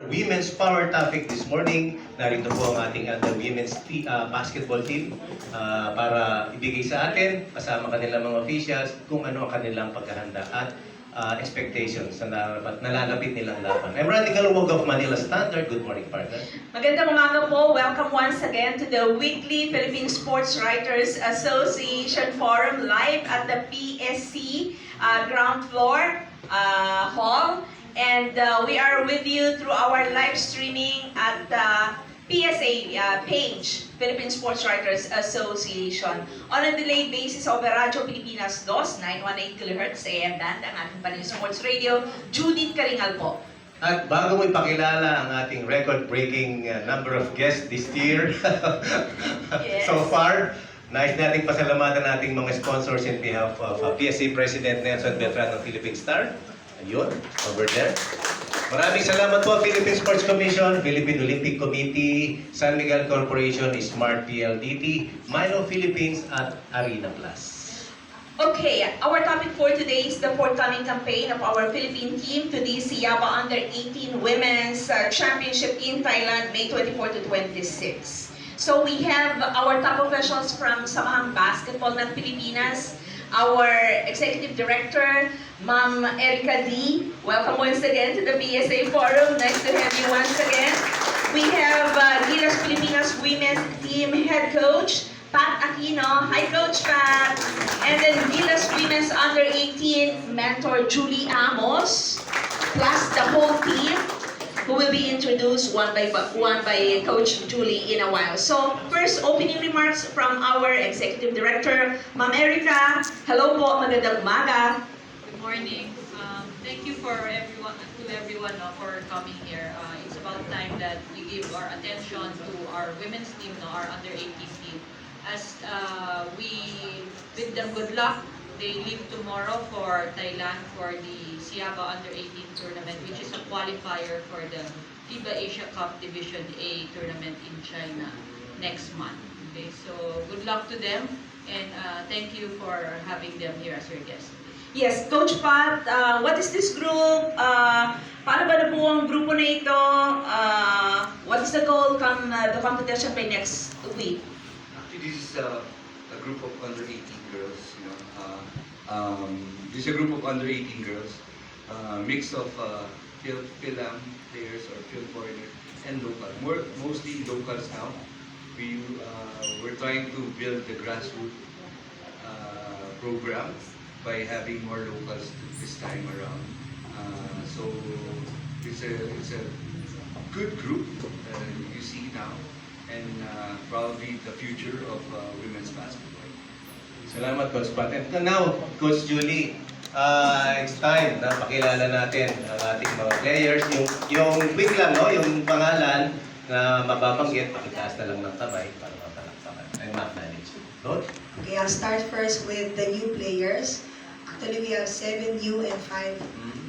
Women's Power Topic this morning. Narito po ang ating women's basketball team para ibigay sa atin, kasama kanilang mga officials, kung ano ang kanilang paghahanda at expectations na nalalapit nilang laban. I'm Randy Calumog of Manila Standard. Good morning, partner. Magandang umaga po. Welcome once again to the weekly Philippine Sports Writers Association Forum live at the PSC ground floor hall. And we are with you through our live streaming at the PSA page, Philippine Sports Writers Association. On a delayed basis over Radyo Pilipinas 2, 918 kHz AM band, ang ating Panay Sports Radio, Judith Karingal po. At bago mo ipakilala ang ating record-breaking number of guests this year, Yes. so far, nais nating pasalamatan nating mga sponsors in behalf of PSA President Nelson Beltran ng Philippine Star. Ayun, over there. Maraming salamat po, Philippine Sports Commission, Philippine Olympic Committee, San Miguel Corporation, Smart PLDT, Milo Philippines, at Arena Plus. Okay, our topic for today is the forthcoming campaign of our Philippine team to the Siaba Under-18 Women's Championship in Thailand, May 24 to 26. So we have our top officials from Samahang Basketball ng Pilipinas, our Executive Director, Ma'am Erica D. Welcome once again to the PSA Forum. Nice to have you once again. We have Gilas Pilipinas Women's Team Head Coach, Pat Aquino. Hi, Coach Pat. And then Gilas Women's Under-18 Mentor, Julie Amos. Plus the whole team, who will be introduced one by Coach Julie in a while. So, first opening remarks from our Executive Director, Ma'am Erica. Hello po, magandang umaga. Good morning. Thank you for everyone for coming here. It's about time that we give our attention to our women's team, our under-18 team. As we bid them good luck, they leave tomorrow for Thailand for the Siaba Under-18 tournament, which is a qualifier for the FIBA Asia Cup Division A tournament in China next month. Okay, so good luck to them, and thank you for having them here as your guests. Yes, Coach Pat, what is this group? Paano ba na po ang grupo na ito? What is the goal come the competition by next week? Actually, this is a group of under-18 girls. This is a group of under-18 girls, mix of Phil-Am players or Phil foreigners and local. Mostly locals now. We're trying to build the grassroots program by having more locals this time around. So it's a good group you see now, and probably the future of women's basketball. Salamat, Coach Pat. And now, Coach Julie, it's time na pakilala natin ang ating mga players. Yung quick lang, no? Yung pangalan na mababanggit, pakitaas na lang ng kamay para mapalakpakan. I'm not managed. Coach? Okay, I'll start first with the new players. Actually, we have 7 new and 5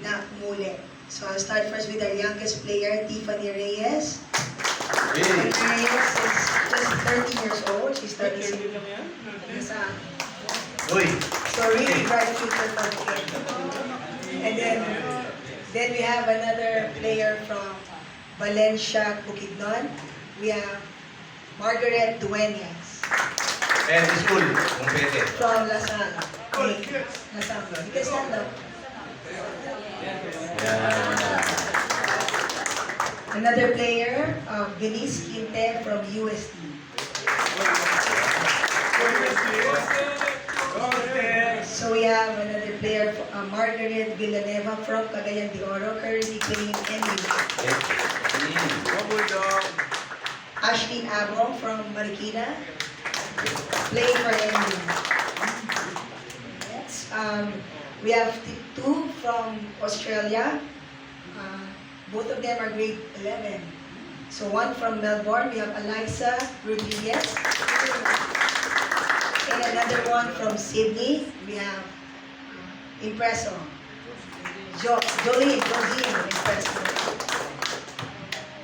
na muli. So I'll start first with our youngest player, Tiffany Reyes. Really? Tiffany Reyes is just 30 years old. She started sa Uy! so really bright future for the kid. And then we have another player from Valencia, Bukidnon. We have Margaret Dueñas And school, kung pwede. from Lasal. Lasal. You can stand up. Yeah. Another player, Denise Quinte from UST. So we have another player, Margaret Villanueva from Cagayan de Oro, currently playing MU. Ashley Abong from Marikina, playing for MU. Yes. We have 2 from Australia. Both of them are grade 11. So one from Melbourne, we have Eliza Rodriguez. And another one from Sydney, we have Impreso. Jolene Impreso.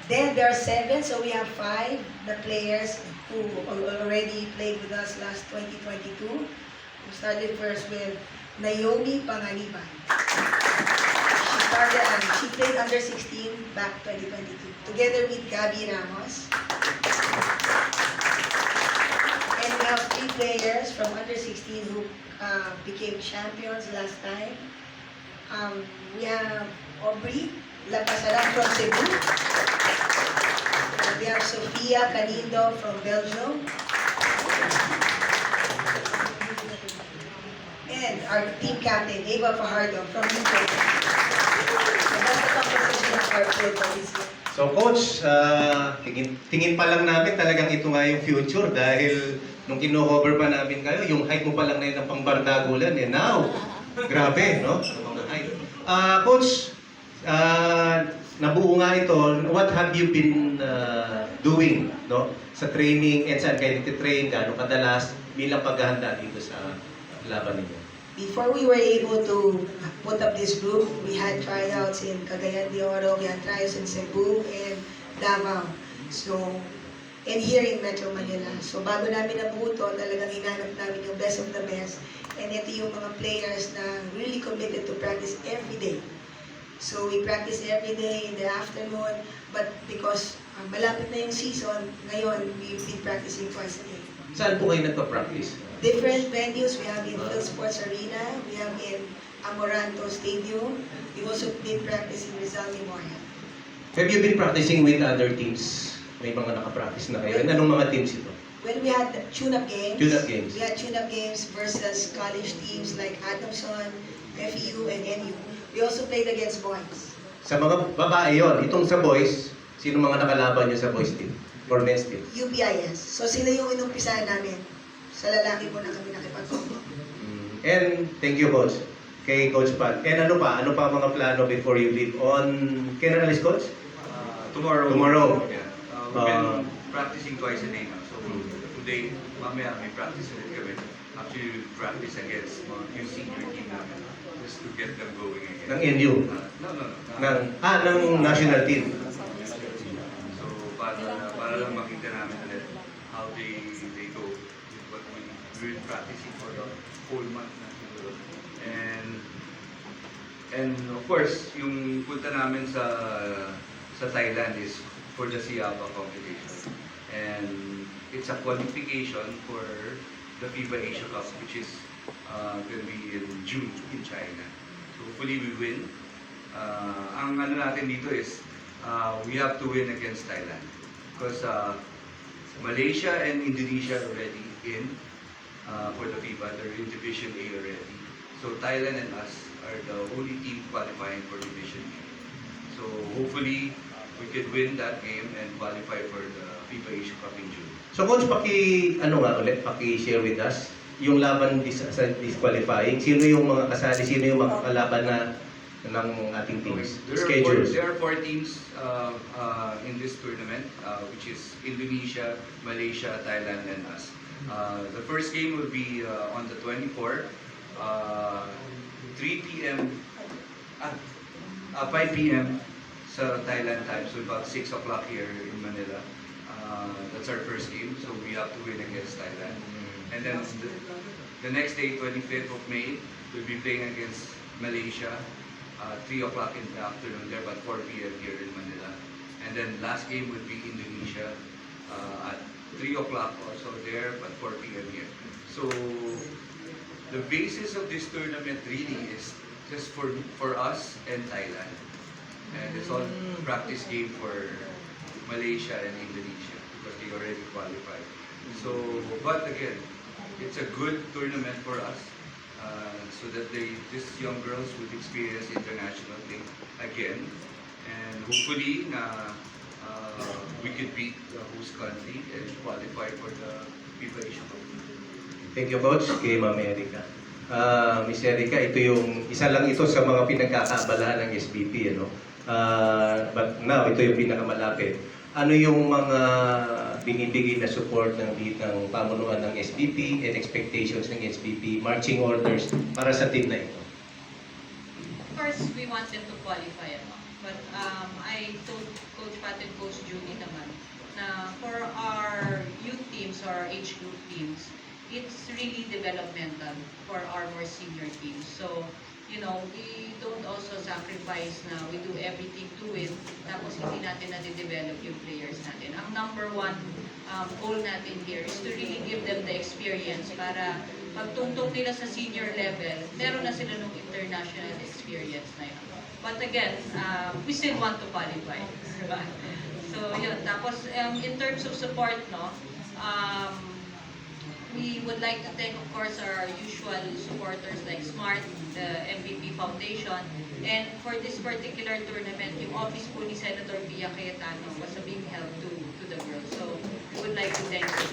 Then there are 7, so we have 5 the players who already played with us last 2022. We started first with Naomi Panganiban. She she played under 16 back 2022, together with Gabby Ramos. And we have 3 players from under 16 who became champions last time. We have Aubrey Lapasaran from Cebu. We have Sofia Canindo from Belgium. And our team captain, Eva Fajardo from UK. So that's the composition of our field for this year. So coach, tingin pa lang namin talagang ito nga yung future dahil nung kino-cover pa namin kayo, yung height mo pa lang na yun ng pangbardagulan eh. Now, grabe, no? Mga height. Coach, nabuo nga ito, what have you been doing, no? Sa training and saan kayo nagtitrain, gaano kadalas bilang paghahanda dito sa laban ninyo? Before we were able to put up this group, we had tryouts in Cagayan de Oro, we had tryouts in Cebu and Davao. So, and here in Metro Manila. So, bago namin nabuo to, talagang hinanap namin yung best of the best. And ito yung mga players na really committed to practice every day. So, we practice every day in the afternoon, but because malapit na yung season, ngayon, we've been practicing twice a day. Saan po kayo nagpa-practice? Different venues. We have in Phil Sports Arena. We have in Amoranto Stadium. We also did practice in Rizal Memorial. Have you been practicing with other teams? May mga nakapractice na kayo. Anong mga teams ito? When we had the tune-up games, Tune-up games. we had tune-up games versus college teams like Adamson, FEU, and NU. We also played against boys. Sa mga babae yon, itong sa boys, sino mga nakalaban nyo sa boys team? Or men's team? UPIS. So sila yung inumpisahan namin. Sa lalaki po na kami nakipag-combo. And thank you, Coach. Kay Coach Pat. And ano pa? Ano pa ang mga plano before you leave on... Kailan alis, Coach? Tomorrow. Tomorrow. Yeah. We've been practicing twice a day now. So today, mamaya may practice ulit kami. Actually, we practice against yung senior team namin just to get them going again. Ng NU? No. Ng national team. So, para lang makita namin ulit how they go with what we've been practicing for the whole month na siguro. And of course, yung punta namin sa Thailand is for the Siaba competition. And it's a qualification for the FIBA Asia Cup, which is going to be in June in China. So hopefully we win. Ang ano natin dito is we have to win against Thailand because Malaysia and Indonesia are already in for the FIBA. They're in Division A already. So Thailand and us are the only team qualifying for Division A. So hopefully we could win that game and qualify for the FIBA Asia Cup in June. So Coach, paki-share with us yung laban sa disqualifying. Sino yung mga kasali? Sino yung mga kalaban na ng ating teams? Schedules. There are 4 teams in this tournament, which is Indonesia, Malaysia, Thailand, and us. The first game will be on the 24th, 3 p.m. 5 p.m. sa Thailand time, so about 6 o'clock here in Manila. That's our first game, so we have to win against Thailand. And then the next day, 25th of May, we'll be playing against Malaysia, 3 o'clock in the afternoon there, but 4 p.m. here in Manila. And then last game would be Indonesia at 3 o'clock also there, but 4 p.m. here. So the basis of this tournament really is just for us and Thailand. And it's all practice game for Malaysia and Indonesia because they already qualified. So, but again, it's a good tournament for us so that these young girls would experience international thing again. And hopefully, we could beat the host country and qualify for the FIBA Asia Cup. Thank you, Coach, kay Ma'am Erica. Miss Erica, ito yung isa lang ito sa mga pinagkakaabalahan ng SBP, ano? But now, ito yung pinakamalapit. Ano yung mga binibigay na support ng pamunuan ng SBP and expectations ng SBP, marching orders para sa team na ito? Of course, we want them to qualify, ano? But I told Coach Pat and Coach Judy naman na for our youth teams or age group teams, it's really developmental for our more senior teams. So, we don't also sacrifice na we do everything to win, tapos hindi natin na-develop yung players natin. Ang number one goal natin here is to really give them the experience para pagtungtong nila sa senior level, meron na sila ng international experience na yun. But again, we still want to qualify. Diba? So yun, tapos in terms of support, we would like to thank, of course, our usual supporters like SMART, the MVP Foundation, and for this particular tournament, yung office po ni Senator Pia Cayetano was a big help to the girls. So we would like to thank you.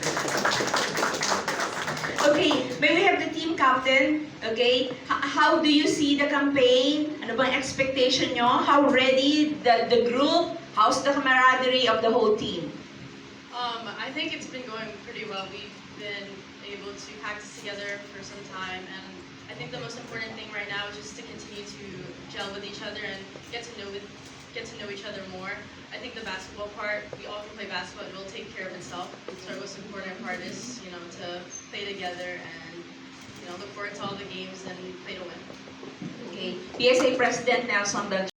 Okay, may we have the team captain? Okay, how do you see the campaign? Ano bang expectation nyo? How ready the group? How's the camaraderie of the whole team? I think it's been going pretty well. We've been able to practice together for some time, and I think the most important thing right now is just to continue to gel with each other and get to know each other more. I think the basketball part, we all can play basketball, it will take care of itself. So our most important part is, to play together and, look forward to all the games and play to win. Okay, PSA President Nelson Bel